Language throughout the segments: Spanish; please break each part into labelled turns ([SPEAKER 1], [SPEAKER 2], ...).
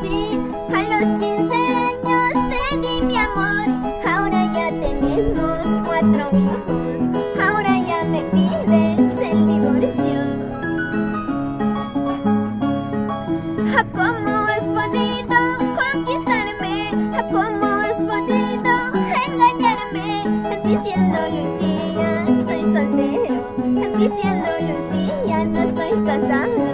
[SPEAKER 1] conocí. A los 15 años te di mi amor. Ahora ya tenemos 4 hijos. Ahora ya me pides el divorcio. ¿Cómo has podido conquistarme? ¿Cómo has podido engañarme? Diciendo Lucía, soy soltero. Diciendo Lucía, no soy casado.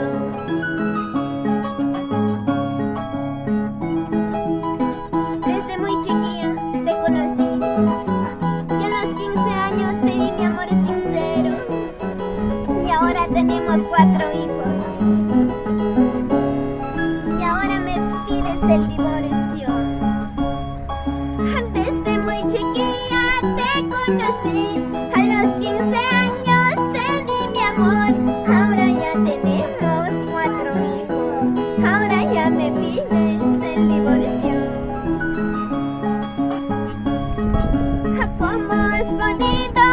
[SPEAKER 1] Desde muy chiquilla te conocí y a los 15 años te di mi amor sincero. Y ahora tenemos 4 hijos. Y ahora me pides el divorcio. Desde muy chiquilla te conocí. A los 15 años te di mi amor. Ahora ya tenemos 4 hijos. Ahora ya me pides el divorcio. ¿Cómo has podido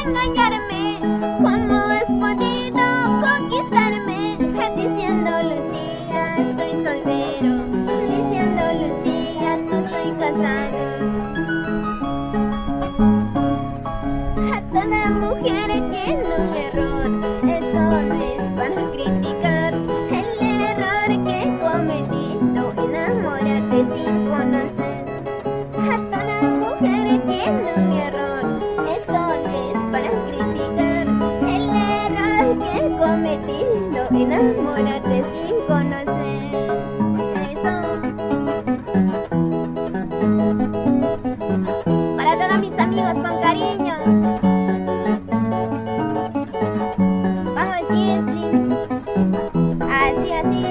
[SPEAKER 1] engañarme? ¿Cómo has podido conquistarme? Diciendo Lucía, soy soltero. Diciendo Lucía, no soy casado. Toda mujer tiene un error. Eso no es para criticar. El error que he cometido, enamorarte sin conocer. Toda mujer tiene un error. Eso no es para criticar. El error que he cometido, enamorarte sin conocer. Eso. Para todos mis amigos con cariño. Vamos, Jesly. Así, así.